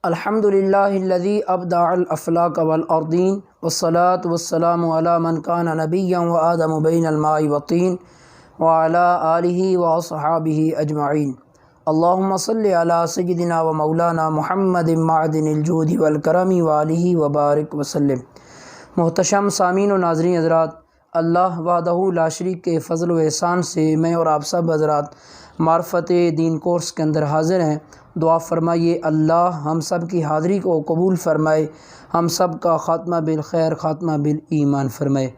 الحمد للہ الذی ابدع الافلاک والارضین والصلاة والسلام علی من کان نبیا وآدم بین الماء والطین وعلی آلہ واصحابہ اجمعین۔ اللہم صلی علی سیدنا و مولانا محمد معدن الجود والکرم وآلہ وبارک وسلم۔ محتشم سامعین و ناظرین حضرات، اللہ وحدہ لا شریک کے فضل و احسان سے میں اور آپ سب حضرات معرفت دین کورس کے اندر حاضر ہیں۔ دعا فرمائیے اللہ ہم سب کی حاضری کو قبول فرمائے، ہم سب کا خاتمہ بالخیر، خاتمہ بالایمان فرمائے۔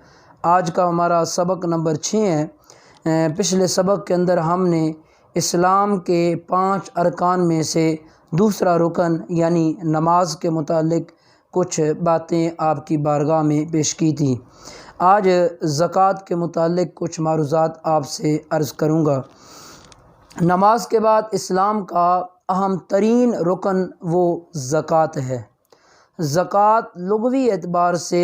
آج کا ہمارا سبق نمبر 6 ہے۔ پچھلے سبق کے اندر ہم نے اسلام کے 5 ارکان میں سے دوسرا رکن یعنی نماز کے متعلق کچھ باتیں آپ کی بارگاہ میں پیش کی تھی۔ آج زکوٰۃ کے متعلق کچھ معروضات آپ سے عرض کروں گا۔ نماز کے بعد اسلام کا اہم ترین رکن وہ زکوٰۃ ہے۔ زکوٰۃ لغوی اعتبار سے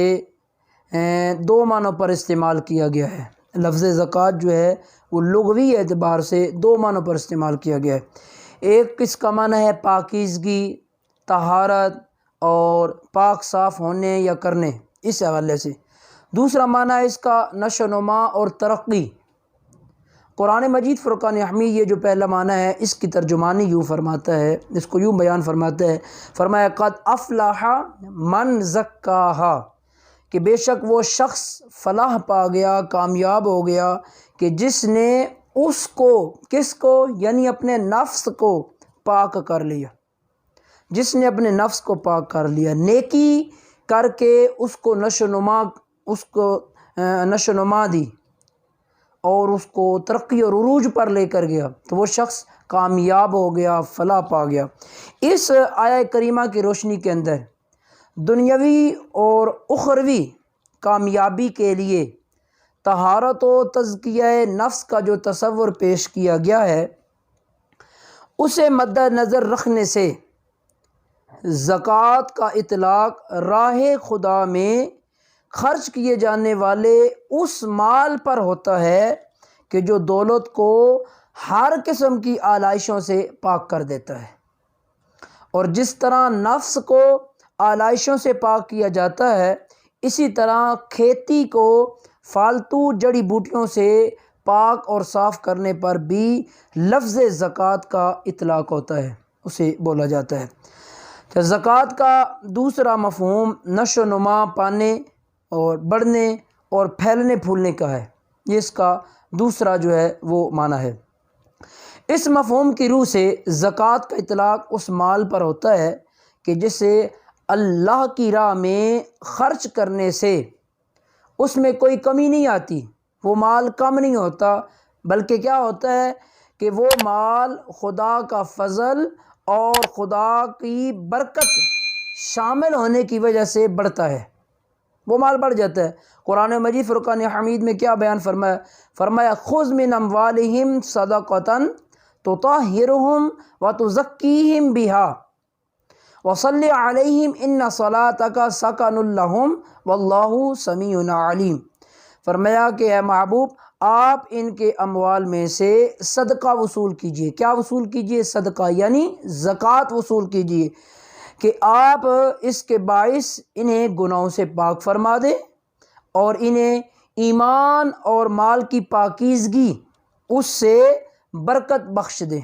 2 معنوں پر استعمال کیا گیا ہے۔ لفظ زکوٰۃ جو ہے وہ لغوی اعتبار سے 2 معنوں پر استعمال کیا گیا ہے۔ ایک اس کا معنی ہے پاکیزگی، طہارت اور پاک صاف ہونے یا کرنے، اس حوالے سے۔ دوسرا معنی ہے اس کا نشو و نما اور ترقی۔ قرآن مجید فرقان حمید یہ جو پہلا معنی ہے اس کی ترجمانی یوں فرماتا ہے، اس کو یوں بیان فرماتا ہے، فرمایا قد افلح من زکاہا، کہ بے شک وہ شخص فلاح پا گیا، کامیاب ہو گیا کہ جس نے اس کو، کس کو، یعنی اپنے نفس کو پاک کر لیا، جس نے اپنے نفس کو پاک کر لیا، نیکی کر کے اس کو نشو و نما دی اور اس کو ترقی اور عروج پر لے کر گیا، تو وہ شخص کامیاب ہو گیا، فلاح پا گیا۔ اس آیہ کریمہ کی روشنی کے اندر دنیاوی اور اخروی کامیابی کے لیے طہارت و تزکیہ نفس کا جو تصور پیش کیا گیا ہے، اسے مد نظر رکھنے سے زکوٰۃ کا اطلاق راہ خدا میں خرچ کیے جانے والے اس مال پر ہوتا ہے کہ جو دولت کو ہر قسم کی آلائشوں سے پاک کر دیتا ہے۔ اور جس طرح نفس کو آلائشوں سے پاک کیا جاتا ہے، اسی طرح کھیتی کو فالتو جڑی بوٹیوں سے پاک اور صاف کرنے پر بھی لفظ زکوٰۃ کا اطلاق ہوتا ہے، اسے بولا جاتا ہے۔ تو زکوٰۃ کا دوسرا مفہوم نشو و نما پانے اور بڑھنے اور پھیلنے پھولنے کا ہے، یہ اس کا دوسرا جو ہے وہ معنی ہے۔ اس مفہوم کی روح سے زکوٰۃ کا اطلاق اس مال پر ہوتا ہے کہ جسے اللہ کی راہ میں خرچ کرنے سے اس میں کوئی کمی نہیں آتی، وہ مال کم نہیں ہوتا، بلکہ کیا ہوتا ہے کہ وہ مال خدا کا فضل اور خدا کی برکت شامل ہونے کی وجہ سے بڑھتا ہے، وہ مال بڑھ جاتا ہے۔ قرآن مجید فرقان حمید میں کیا بیان فرمایا خذ من اموالہم صدقۃ تطہرہم وتزکیہم بہا وصلی علیہم ان صلاتک سکن لہم واللہ سمیع علیم۔ فرمایا کہ اے محبوب آپ ان کے اموال میں سے صدقہ وصول کیجئے۔ کیا وصول کیجئے؟ صدقہ یعنی زکوٰۃ وصول کیجئے، کہ آپ اس کے باعث انہیں گناہوں سے پاک فرما دیں اور انہیں ایمان اور مال کی پاکیزگی اس سے برکت بخش دیں،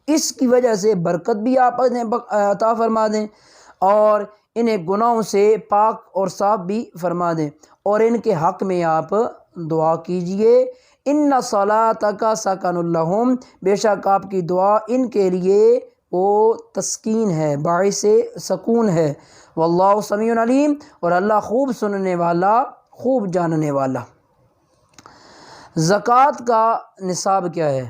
اس کی وجہ سے برکت بھی آپ انہیں عطا فرما دیں اور انہیں گناہوں سے پاک اور صاف بھی فرما دیں، اور ان کے حق میں آپ دعا کیجئے ان صلاتک سکن لہم، بے شک آپ کی دعا ان کے لیے وہ تسکین ہے، باعث سکون ہے، واللہ سمیع علیم، اور اللہ خوب سننے والا، خوب جاننے والا۔ زکوٰۃ کا نصاب کیا ہے؟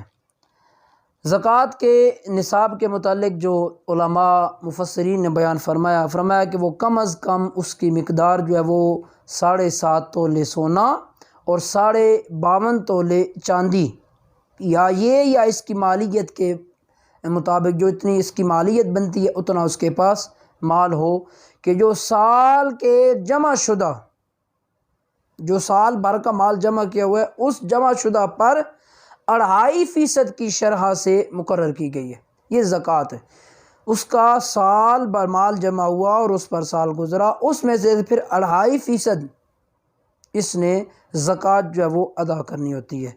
زکوٰۃ کے نصاب کے متعلق جو علماء مفسرین نے بیان فرمایا کہ وہ کم از کم اس کی مقدار جو ہے وہ 7.5 تولے سونا اور 52.5 تولے چاندی، یا اس کی مالیت کے مطابق جو اتنی اس کی مالیت بنتی ہے اتنا اس کے پاس مال ہو، کہ جو سال کے جمع شدہ، جو سال بھر کا مال جمع کیا ہوا ہے اس جمع شدہ پر 2.5% کی شرح سے مقرر کی گئی ہے، یہ زکوٰۃ ہے۔ اس کا سال بھر مال جمع ہوا اور اس پر سال گزرا، اس میں سے پھر 2.5% اس نے زکوٰۃ جو ہے وہ ادا کرنی ہوتی ہے۔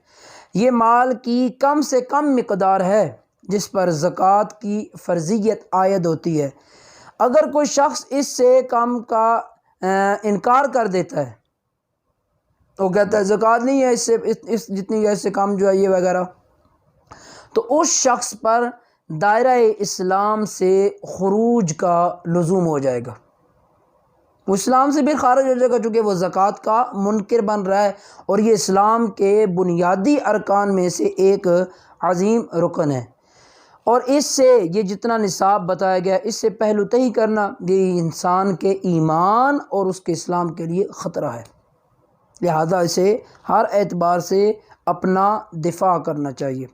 یہ مال کی کم سے کم مقدار ہے جس پر زکوٰۃ کی فرضیت عائد ہوتی ہے۔ اگر کوئی شخص اس سے کم کا انکار کر دیتا ہے، وہ کہتا ہے زکوٰۃ نہیں ہے اس جتنی ہے، اس سے کم جو ہے یہ وغیرہ، تو اس شخص پر دائرہ اسلام سے خروج کا لزوم ہو جائے گا، وہ اسلام سے بھی خارج ہو جائے گا، چونکہ وہ زکوٰۃ کا منکر بن رہا ہے، اور یہ اسلام کے بنیادی ارکان میں سے ایک عظیم رکن ہے۔ اور اس سے یہ جتنا نصاب بتایا گیا، اس سے پہلو تہی کرنا یہ انسان کے ایمان اور اس کے اسلام کے لیے خطرہ ہے، لہذا اسے ہر اعتبار سے اپنا دفاع کرنا چاہیے۔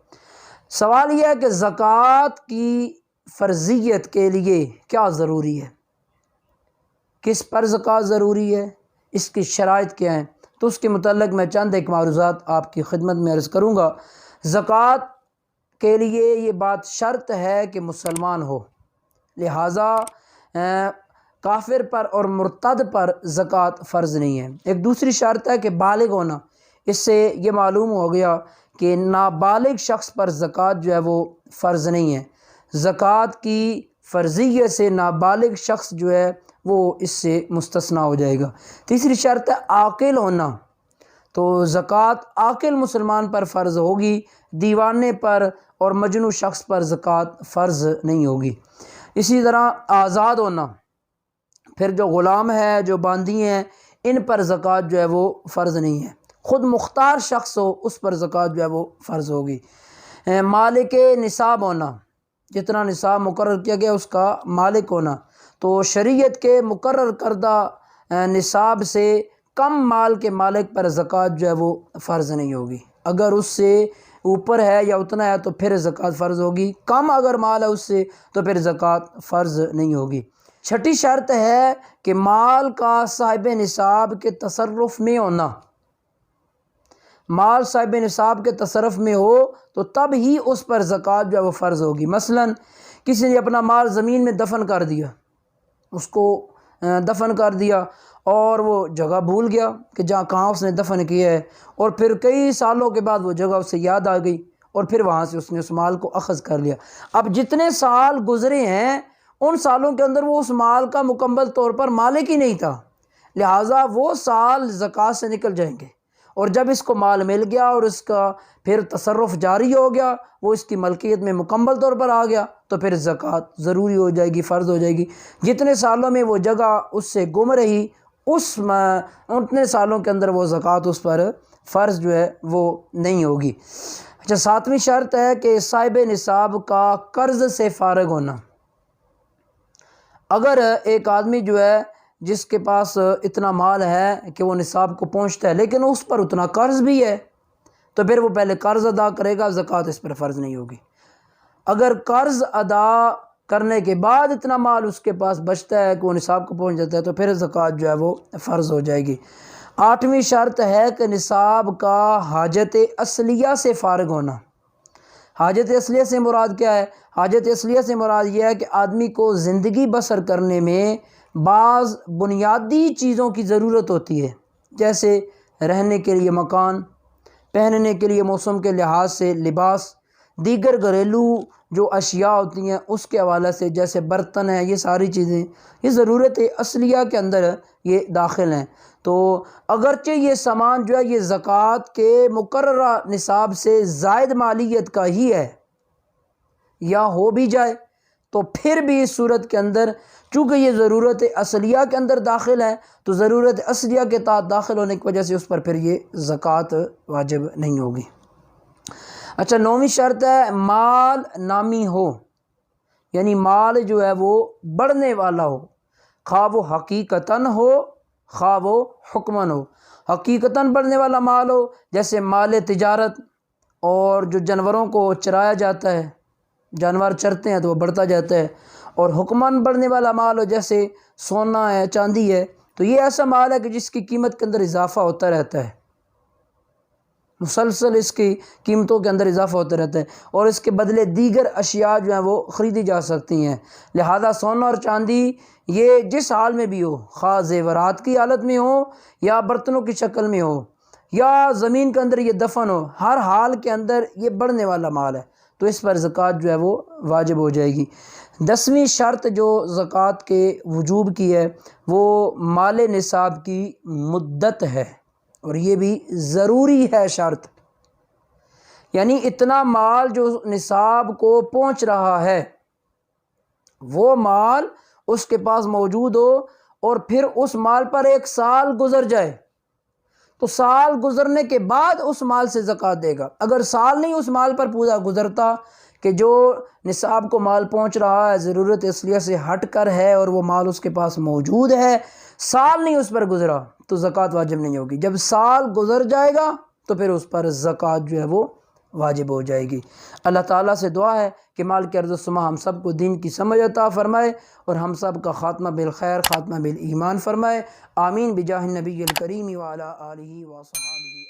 سوال یہ ہے کہ زکوٰۃ کی فرضیت کے لیے کیا ضروری ہے، کس پر زکوٰۃ ضروری ہے، اس کی شرائط کیا ہیں، تو اس کے متعلق میں چند ایک معروضات آپ کی خدمت میں عرض کروں گا۔ زکوٰۃ کے لیے یہ بات شرط ہے کہ مسلمان ہو، لہٰذا کافر پر اور مرتد پر زکوٰۃ فرض نہیں ہے۔ ایک دوسری شرط ہے کہ بالغ ہونا، اس سے یہ معلوم ہو گیا کہ نابالغ شخص پر زکوٰۃ جو ہے وہ فرض نہیں ہے، زکوٰۃ کی فرضیت سے نابالغ شخص جو ہے وہ اس سے مستثنیٰ ہو جائے گا۔ تیسری شرط ہے عاقل ہونا، تو زکوٰۃ عاقل مسلمان پر فرض ہوگی، دیوانے پر اور مجنون شخص پر زکوٰۃ فرض نہیں ہوگی۔ اسی طرح آزاد ہونا، پھر جو غلام ہے، جو باندی ہیں، ان پر زکوٰۃ جو ہے وہ فرض نہیں ہے۔ خود مختار شخص ہو اس پر زکوٰۃ جو ہے وہ فرض ہوگی۔ مالک نصاب ہونا، جتنا نصاب مقرر کیا گیا اس کا مالک ہونا، تو شریعت کے مقرر کردہ نصاب سے کم مال کے مالک پر زکوٰۃ جو ہے وہ فرض نہیں ہوگی۔ اگر اس سے اوپر ہے یا اتنا ہے تو پھر زکوٰۃ فرض ہوگی، کم اگر مال ہے اس سے تو پھر زکوٰۃ فرض نہیں ہوگی۔ چھٹی شرط ہے کہ مال کا صاحب نصاب کے تصرف میں ہونا، مال صاحب نصاب کے تصرف میں ہو تو تب ہی اس پر زکوٰۃ جو ہے وہ فرض ہوگی۔ مثلا کسی نے اپنا مال زمین میں دفن کر دیا، اس کو دفن کر دیا اور وہ جگہ بھول گیا کہ کہاں اس نے دفن کیا ہے، اور پھر کئی سالوں کے بعد وہ جگہ اسے یاد آ گئی اور پھر وہاں سے اس نے اس مال کو اخذ کر لیا۔ اب جتنے سال گزرے ہیں ان سالوں کے اندر وہ اس مال کا مکمل طور پر مالک ہی نہیں تھا، لہٰذا وہ سال زکوٰۃ سے نکل جائیں گے، اور جب اس کو مال مل گیا اور اس کا پھر تصرف جاری ہو گیا، وہ اس کی ملکیت میں مکمل طور پر آ گیا، تو پھر زکوٰۃ ضروری ہو جائے گی، فرض ہو جائے گی۔ جتنے سالوں میں وہ جگہ اس سے گم رہی، اتنے سالوں کے اندر وہ زکوٰۃ اس پر فرض جو ہے وہ نہیں ہوگی۔ اچھا، ساتویں شرط ہے کہ صاحب نصاب کا قرض سے فارغ ہونا۔ اگر ایک آدمی جو ہے جس کے پاس اتنا مال ہے کہ وہ نصاب کو پہنچتا ہے لیکن اس پر اتنا قرض بھی ہے، تو پھر وہ پہلے قرض ادا کرے گا، زکوٰۃ اس پر فرض نہیں ہوگی۔ اگر قرض ادا کرنے کے بعد اتنا مال اس کے پاس بچتا ہے کہ وہ نصاب کو پہنچ جاتا ہے تو پھر زکوٰۃ جو ہے وہ فرض ہو جائے گی۔ آٹھویں شرط ہے کہ نصاب کا حاجت اصلیہ سے فارغ ہونا۔ حاجت اصلیہ سے مراد کیا ہے؟ حاجت اصلیہ سے مراد یہ ہے کہ آدمی کو زندگی بسر کرنے میں بعض بنیادی چیزوں کی ضرورت ہوتی ہے، جیسے رہنے کے لیے مکان، پہننے کے لیے موسم کے لحاظ سے لباس، دیگر گھریلو جو اشیاء ہوتی ہیں اس کے حوالے سے جیسے برتن ہیں، یہ ساری چیزیں یہ ضرورت اصلیہ کے اندر یہ داخل ہیں۔ تو اگرچہ یہ سامان جو ہے یہ زکوٰۃ کے مقررہ نصاب سے زائد مالیت کا ہی ہے یا ہو بھی جائے، تو پھر بھی اس صورت کے اندر چونکہ یہ ضرورت اصلیہ کے اندر داخل ہے تو ضرورت اصلیہ کے تحت داخل ہونے کی وجہ سے اس پر پھر یہ زکوٰۃ واجب نہیں ہوگی۔ اچھا، نویں شرط ہے مال نامی ہو، یعنی مال جو ہے وہ بڑھنے والا ہو، خواہ وہ حقیقتاً ہو خواہ وہ حکماً ہو۔ حقیقتاً بڑھنے والا مال ہو جیسے مال تجارت، اور جو جانوروں کو چرایا جاتا ہے، جانور چرتے ہیں تو وہ بڑھتا جاتا ہے، اور حکماً بڑھنے والا مال ہو جیسے سونا ہے، چاندی ہے، تو یہ ایسا مال ہے کہ جس کی قیمت کے اندر اضافہ ہوتا رہتا ہے۔ مسلسل اس کی قیمتوں کے اندر اضافہ ہوتا رہتا ہے، اور اس کے بدلے دیگر اشیاء جو ہیں وہ خریدی جا سکتی ہیں۔ لہذا سونا اور چاندی یہ جس حال میں بھی ہو، خواہ زیورات کی حالت میں ہو یا برتنوں کی شکل میں ہو یا زمین کے اندر یہ دفن ہو، ہر حال کے اندر یہ بڑھنے والا مال ہے، تو اس پر زکوٰۃ جو ہے وہ واجب ہو جائے گی۔ 10ویں شرط جو زکوٰۃ کے وجوب کی ہے وہ مال نصاب کی مدت ہے، اور یہ بھی ضروری ہے شرط، یعنی اتنا مال جو نصاب کو پہنچ رہا ہے وہ مال اس کے پاس موجود ہو، اور پھر اس مال پر 1 سال گزر جائے تو سال گزرنے کے بعد اس مال سے زکوٰۃ دے گا۔ اگر سال نہیں اس مال پر پورا گزرتا کہ جو نصاب کو مال پہنچ رہا ہے ضرورت اصلیہ سے ہٹ کر ہے اور وہ مال اس کے پاس موجود ہے، سال نہیں اس پر گزرا تو زکوٰۃ واجب نہیں ہوگی۔ جب سال گزر جائے گا تو پھر اس پر زکوٰۃ جو ہے وہ واجب ہو جائے گی۔ اللہ تعالیٰ سے دعا ہے کہ مال کے عرض و سما ہم سب کو دین کی سمجھ عطا فرمائے اور ہم سب کا خاتمہ بالخیر، خاتمہ بالایمان فرمائے۔ آمین بجاہ النبی الکریم وعلی آلہ وصحبہ۔